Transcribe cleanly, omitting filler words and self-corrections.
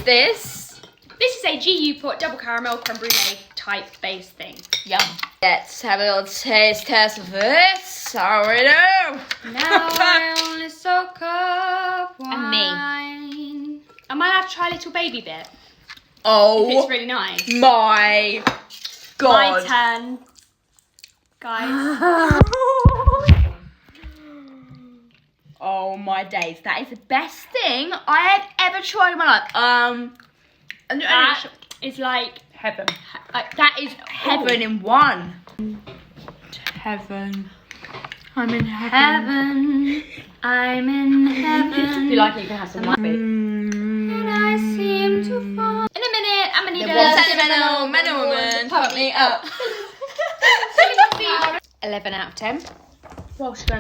this? This is a GU pot double caramel creme brulee type base thing. Yum. Let's have a little taste test of this. Already know. Now I only soak up wine. And me. Am I allowed to try a little baby bit? If Oh it's really nice. my God. My turn. Guys. Oh my days. That is the best thing I have ever tried in my life. That is like heaven. that is Heaven in one. Heaven. I'm in heaven. heaven. I'm in heaven. You like it, you can have some white bit. And I seem to fall. In a minute, I'm gonna need The one sentimental man woman put me up. 11 out of 10. What's going